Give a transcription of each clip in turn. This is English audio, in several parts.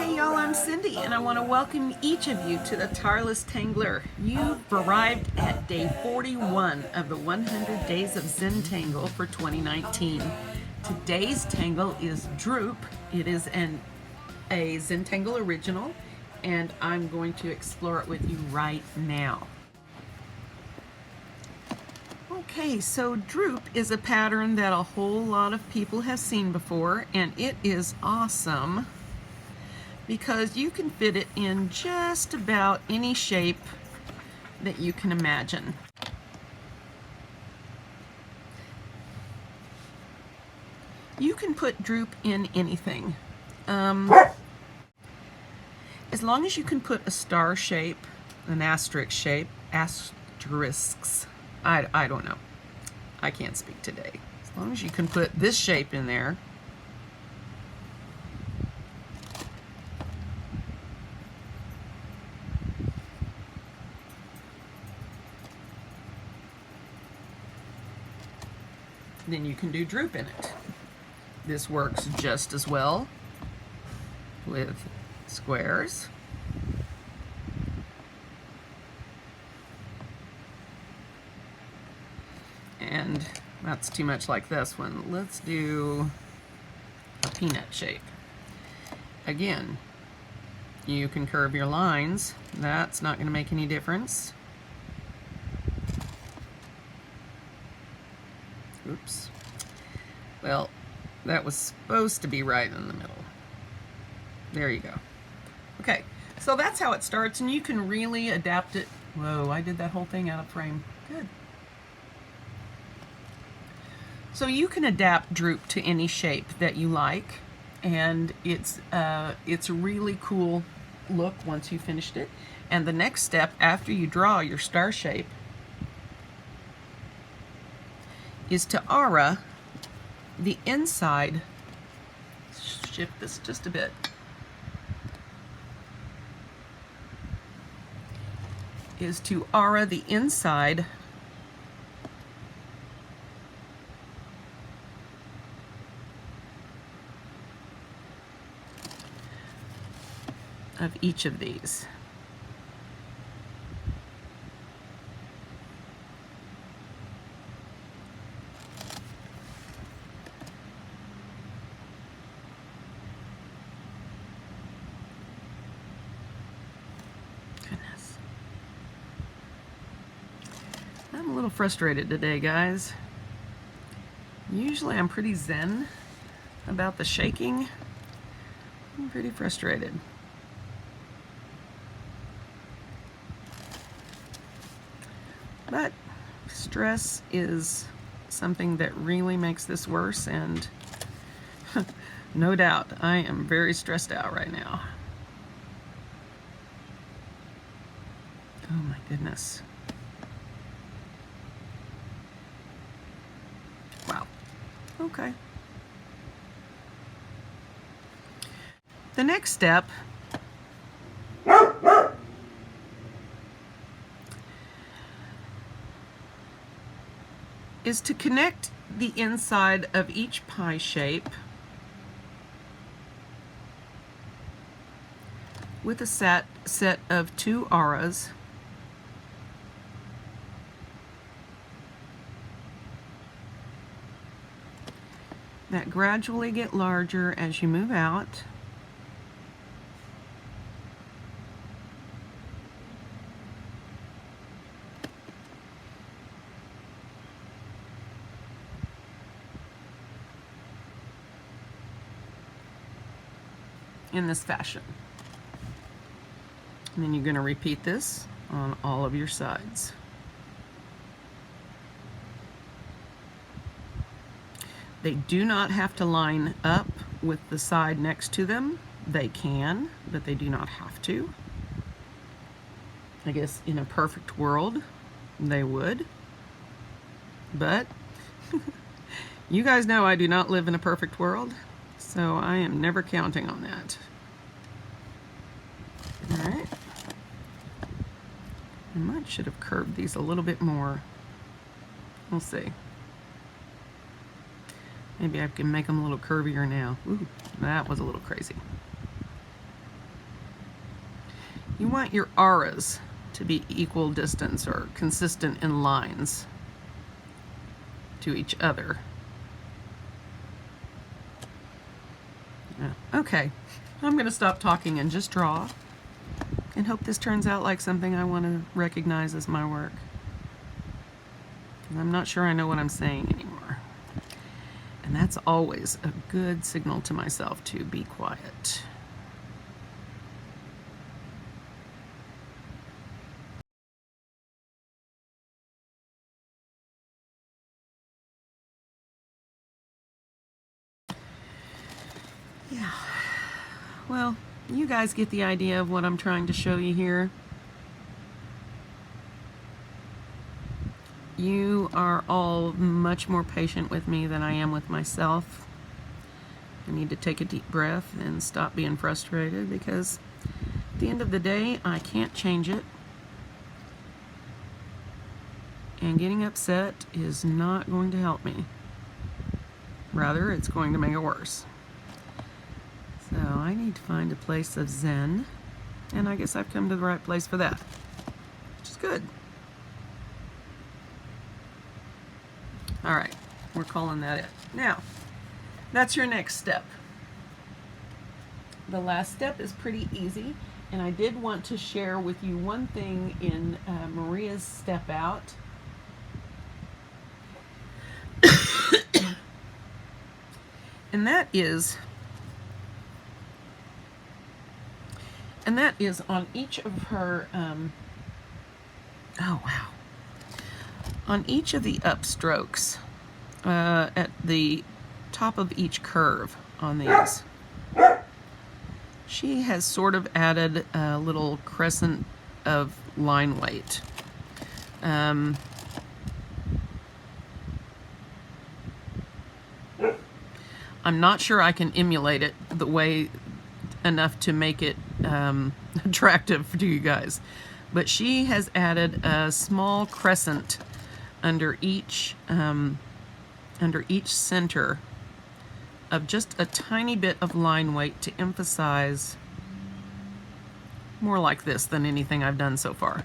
Hey y'all, I'm Cindy and I want to welcome each of you to the Tireless Tangler. You've arrived at day 41 of the 100 Days of Zentangle for 2019. Today's tangle is Drupe. It is a Zentangle Original and I'm going to explore it with you right now. Okay, so Drupe is a pattern that a whole lot of people have seen before, and it is awesome because you can fit it in just about any shape that you can imagine. You can put Drupe in anything. As long as you can put a star shape, an asterisk shape, asterisks, I don't know. I can't speak today. As long as you can put this shape in there, then you can do Drupe in it. This works just as well with squares. And that's too much like this one. Let's do a peanut shape. Again, you can curve your lines. That's not going to make any difference. Oops. Well, that was supposed to be right in the middle. There you go. Okay, so that's how it starts, and you can really adapt it. Whoa, I did that whole thing out of frame. Good. So you can adapt Drupe to any shape that you like, and it's a really cool look once you finished it. And the next step after you draw your star shape is to aura the inside. Shift this just a bit. Is to aura the inside of each of these. Goodness. I'm a little frustrated today, guys. Usually I'm pretty zen about the shaking. I'm pretty frustrated. But stress is something that really makes this worse, and no doubt I am very stressed out right now. Oh my goodness. Wow. Okay. The next step is to connect the inside of each pie shape with a set of 2 auras that gradually get larger as you move out. In this fashion. And then you're going to repeat this on all of your sides. They do not have to line up with the side next to them. They can, but they do not have to. I guess in a perfect world, they would. But you guys know I do not live in a perfect world, so I am never counting on that. Alright. I might should have curved these a little bit more. We'll see. Maybe I can make them a little curvier now. Ooh, that was a little crazy. You want your auras to be equal distance or consistent in lines to each other. Yeah. Okay, I'm going to stop talking and just draw and hope this turns out like something I want to recognize as my work. I'm not sure I know what I'm saying anymore. And that's always a good signal to myself to be quiet. Yeah. Well, you guys get the idea of what I'm trying to show you here. You are all much more patient with me than I am with myself. I need to take a deep breath and stop being frustrated, because at the end of the day, I can't change it. And getting upset is not going to help me. Rather, it's going to make it worse. So I need to find a place of zen, and I guess I've come to the right place for that, which is good. All right, we're calling that it. Now, that's your next step. The last step is pretty easy, and I did want to share with you one thing in Maria's step out. And that is on each of her, oh wow, on each of the upstrokes, at the top of each curve on these, she has sort of added a little crescent of line weight. I'm not sure I can emulate it the way enough to make it attractive to you guys, but she has added a small crescent under each center of just a tiny bit of line weight to emphasize more like this than anything I've done so far.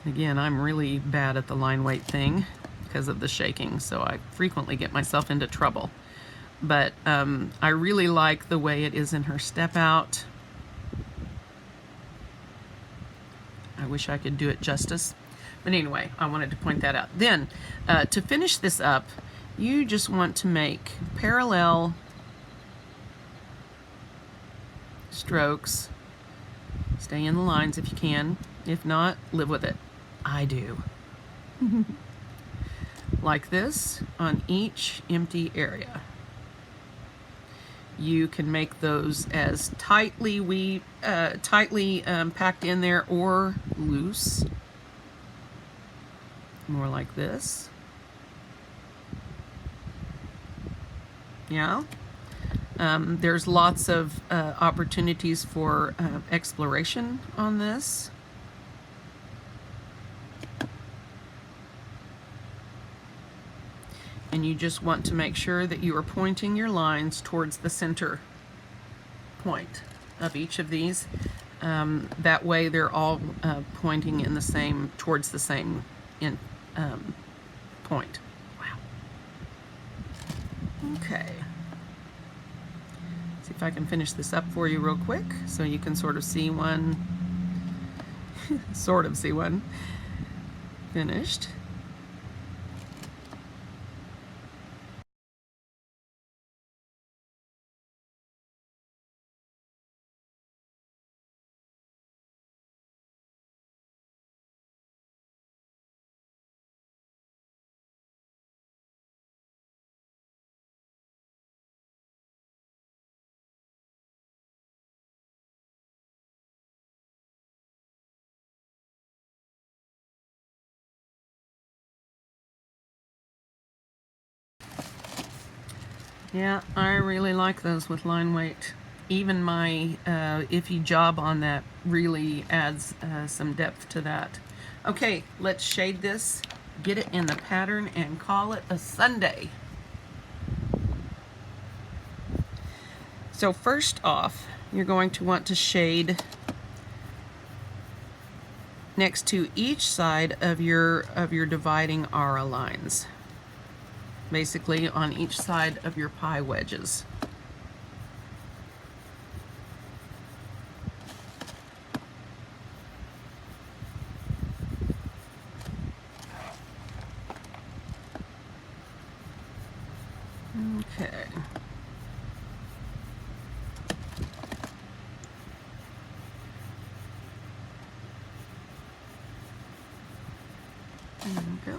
Again, I'm really bad at the line weight thing because of the shaking, so I frequently get myself into trouble. But I really like the way it is in her step out. I wish I could do it justice. But anyway, I wanted to point that out. Then, to finish this up, you just want to make parallel strokes. Stay in the lines if you can. If not, live with it. I do. Like this on each empty area. You can make those as tightly packed in there or loose. More like this. Yeah. There's lots of opportunities for exploration on this. And you just want to make sure that you are pointing your lines towards the center point of each of these. That way they're all pointing in the same, towards the same point. Wow. Okay. See if I can finish this up for you real quick so you can sort of see one, finished. Yeah, I really like those with line weight. Even my iffy job on that really adds some depth to that. Okay, let's shade this, get it in the pattern, and call it a Sunday. So first off, you're going to want to shade next to each side of your dividing aura lines. Basically on each side of your pie wedges. Okay. There we go.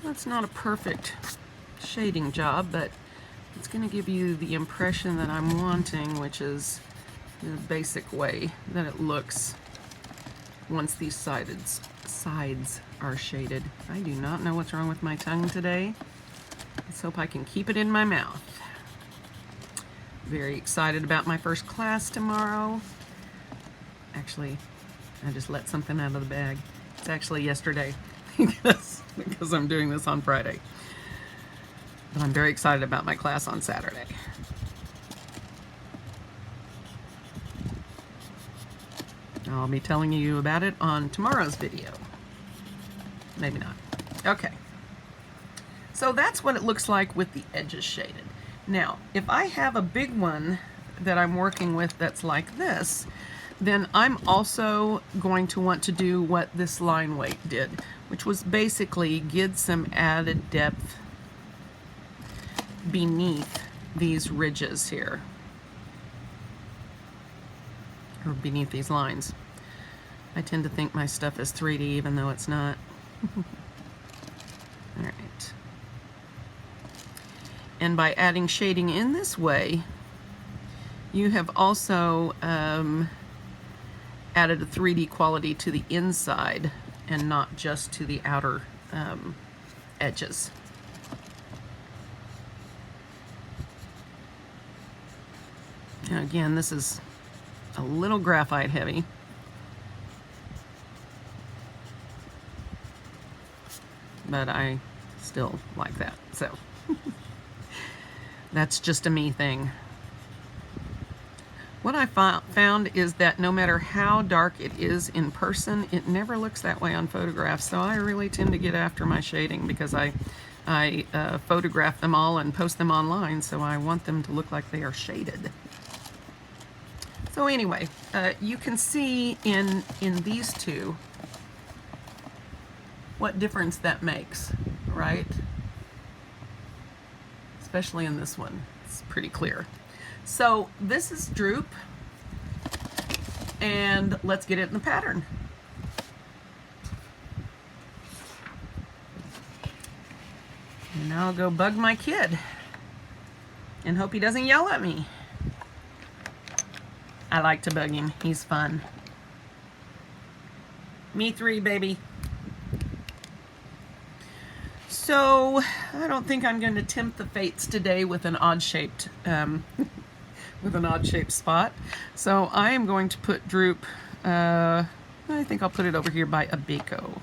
That's not a perfect shading job, but it's going to give you the impression that I'm wanting, which is the basic way that it looks once these sides are shaded. I do not know what's wrong with my tongue today. Let's hope I can keep it in my mouth. Very excited about my first class tomorrow. Actually, I just let something out of the bag. It's actually yesterday because I'm doing this on Friday. But I'm very excited about my class on Saturday. I'll be telling you about it on tomorrow's video. Maybe not. Okay. So that's what it looks like with the edges shaded. Now, if I have a big one that I'm working with that's like this, then I'm also going to want to do what this lineweight did, which was basically get some added depth beneath these ridges here, or beneath these lines. I tend to think my stuff is 3D even though it's not. All right. And by adding shading in this way, you have also added a 3D quality to the inside and not just to the outer edges. Now again, this is a little graphite heavy. But I still like that, so that's just a me thing. What I found is that no matter how dark it is in person, it never looks that way on photographs. So I really tend to get after my shading because I photograph them all and post them online, so I want them to look like they are shaded. So anyway, you can see in these two what difference that makes, right? Especially in this one, it's pretty clear. So this is Drupe, and let's get it in the pattern. And now I'll go bug my kid and hope he doesn't yell at me. I like to bug him, he's fun. Me 3, baby. So I don't think I'm going to tempt the fates today with an odd-shaped spot. So I am going to put Drupe. I think I'll put it over here by Abeko.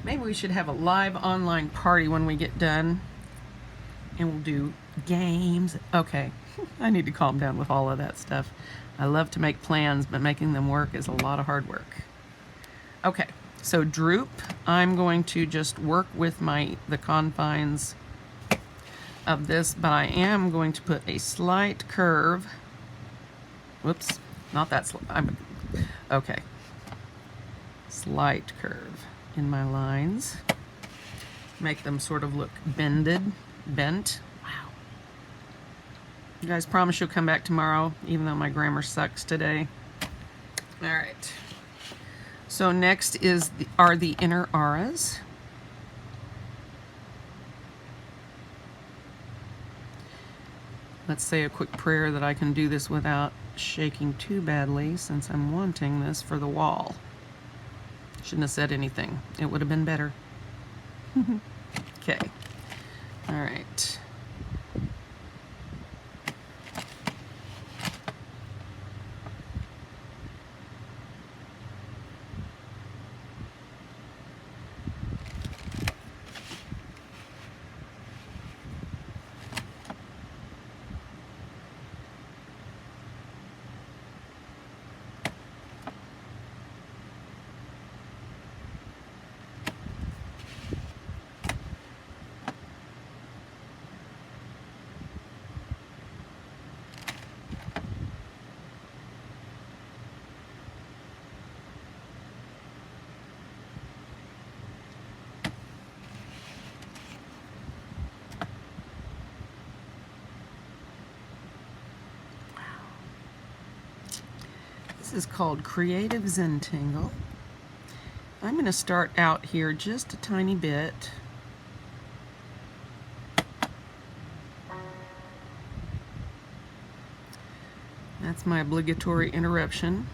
Maybe we should have a live online party when we get done, and we'll do games. Okay. I need to calm down with all of that stuff. I love to make plans, but making them work is a lot of hard work. Okay, so Drupe, I'm going to just work with the confines of this, but I am going to put a slight curve. Whoops, not that okay. Slight curve in my lines. Make them sort of look bent. Wow. You guys promise you'll come back tomorrow, even though my grammar sucks today. All right. So next are the inner auras. Let's say a quick prayer that I can do this without shaking too badly, since I'm wanting this for the wall. Shouldn't have said anything. It would have been better. Okay. All right. This is called Creative Zentangle. I'm going to start out here just a tiny bit. That's my obligatory interruption.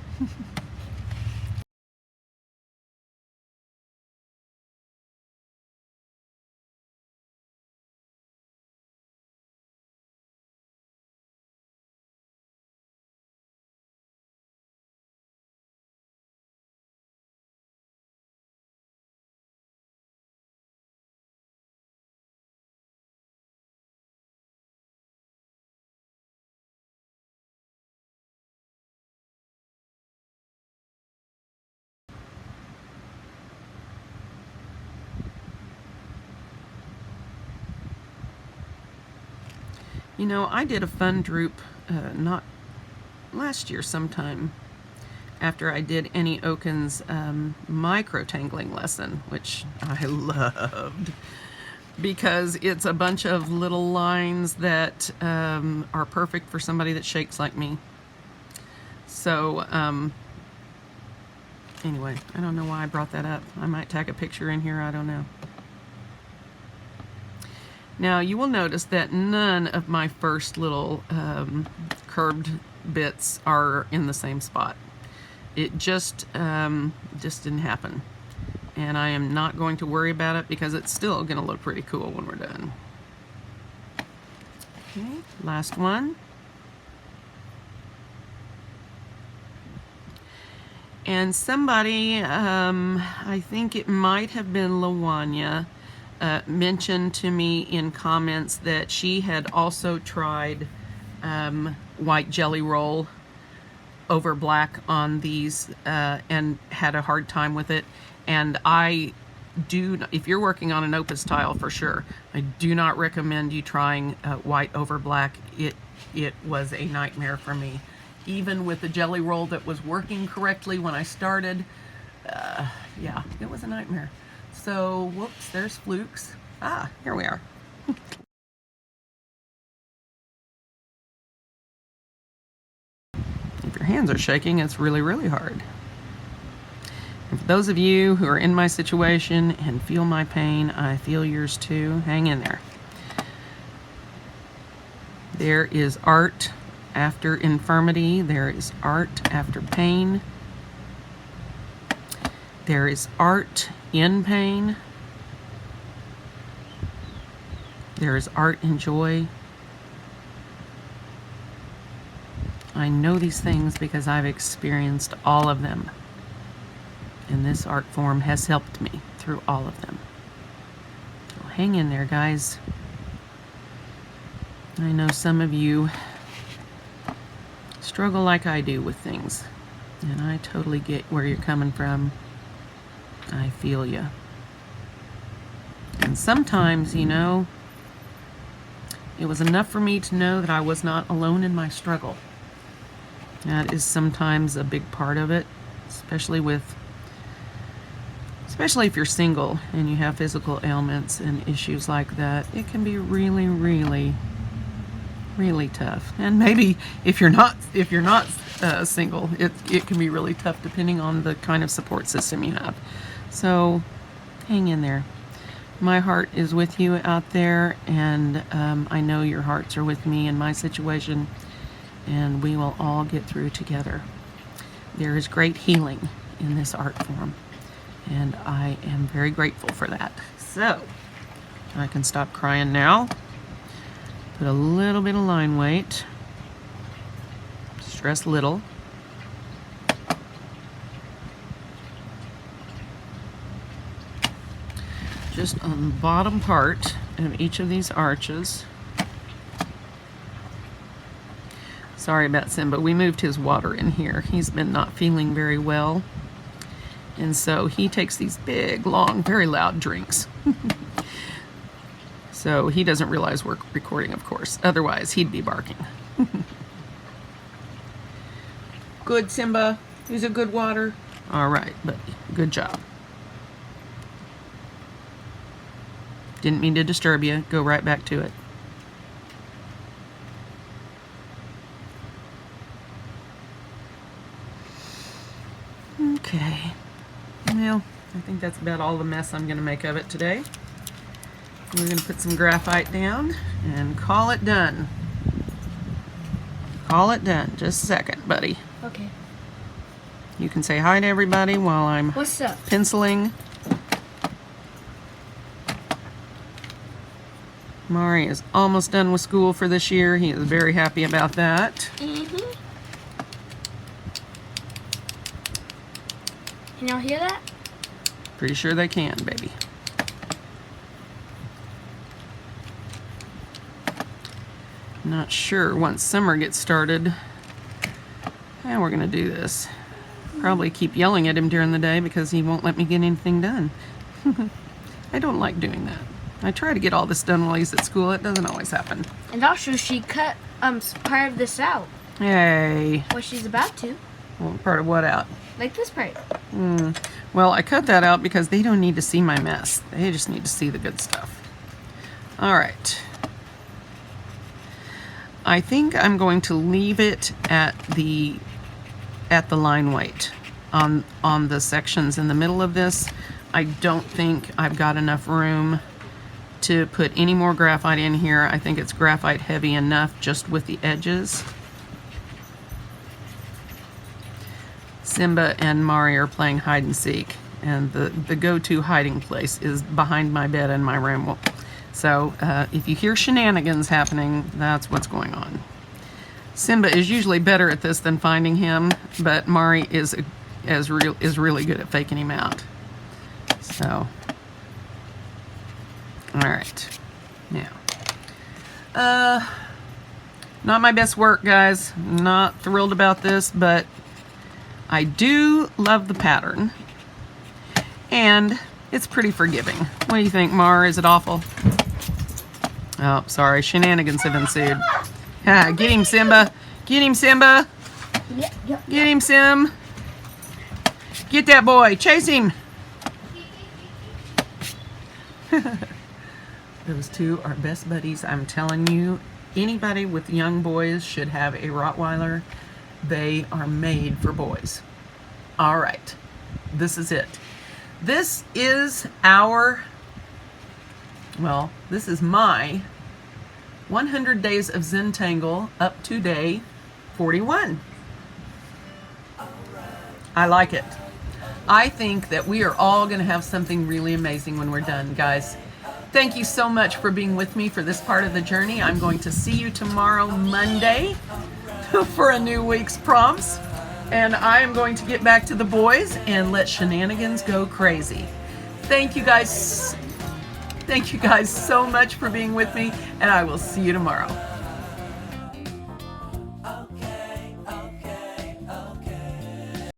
You know, I did a fun Drupe, not last year sometime, after I did Annie Oken's micro-tangling lesson, which I loved, because it's a bunch of little lines that are perfect for somebody that shakes like me. So, anyway, I don't know why I brought that up. I might tag a picture in here, I don't know. Now you will notice that none of my first little curved bits are in the same spot. It just didn't happen. And I am not going to worry about it because it's still going to look pretty cool when we're done. Okay, last one. And somebody, I think it might have been Lawanya, mentioned to me in comments that she had also tried white jelly roll over black on these and had a hard time with it. And I do, if you're working on an opus tile for sure, I do not recommend you trying white over black. It was a nightmare for me. Even with the jelly roll that was working correctly when I started, yeah, it was a nightmare. So, whoops, there's flukes. Ah, here we are. If your hands are shaking, it's really, really hard. And for those of you who are in my situation and feel my pain, I feel yours too. Hang in there. There is art after infirmity. There is art after pain. There is art in pain. There is art in joy. I know these things because I've experienced all of them. And this art form has helped me through all of them. So hang in there, guys. I know some of you struggle like I do with things. And I totally get where you're coming from. I feel you. And sometimes, you know, It was enough for me to know that I was not alone in my struggle. That is sometimes a big part of it, especially if you're single and you have physical ailments and issues like that. It can be really, really, really tough. And maybe if you're not single, it can be really tough depending on the kind of support system you have. So hang in there. My heart is with you out there, and I know your hearts are with me in my situation, and we will all get through together. There is great healing in this art form, and I am very grateful for that. So I can stop crying now. Put a little bit of line weight. Stress little. Just on the bottom part of each of these arches. Sorry about Simba, we moved his water in here. He's been not feeling very well. And so he takes these big, long, very loud drinks. So he doesn't realize we're recording, of course. Otherwise, he'd be barking. Good, Simba. Is it good water? All right, buddy. Good job. Didn't mean to disturb you. Go right back to it. Okay. Well, I think that's about all the mess I'm going to make of it today. We're going to put some graphite down and call it done. Call it done. Just a second, buddy. Okay. You can say hi to everybody while I'm What's up? Penciling. Mari is almost done with school for this year. He is very happy about that. Mm-hmm. Can y'all hear that? Pretty sure they can, baby. Not sure once summer gets started how we're gonna do this. Probably keep yelling at him during the day because he won't let me get anything done. I don't like doing that. I try to get all this done while he's at school. It doesn't always happen. And also, she cut part of this out. Hey. Well, she's about to. Well, part of what out? Like this part. Well, I cut that out because they don't need to see my mess. They just need to see the good stuff. All right. I think I'm going to leave it at the line weight on the sections in the middle of this. I don't think I've got enough room to put any more graphite in here. I think it's graphite heavy enough just with the edges. Simba and Mari are playing hide and seek, and the go-to hiding place is behind my bed in my room. So if you hear shenanigans happening, that's what's going on. Simba is usually better at this than finding him, but Mari is really good at faking him out. So, all right, now, not my best work, guys. Not thrilled about this, but I do love the pattern, and it's pretty forgiving. What do you think, Mar? Is it awful? Oh, sorry, shenanigans have ensued. Ah, get him, Simba. Get him, Simba. Get him, Sim. Get that boy. Chase him. Those two are best buddies. I'm telling you, anybody with young boys should have a Rottweiler. They are made for boys. All right, this is it. This is this is my 100 Days of Zentangle up to day 41. I like it. I think that we are all going to have something really amazing when we're done, guys. Thank you so much for being with me for this part of the journey. I'm going to see you tomorrow, Monday, for a new week's prompts. And I am going to get back to the boys and let shenanigans go crazy. Thank you guys so much for being with me, and I will see you tomorrow.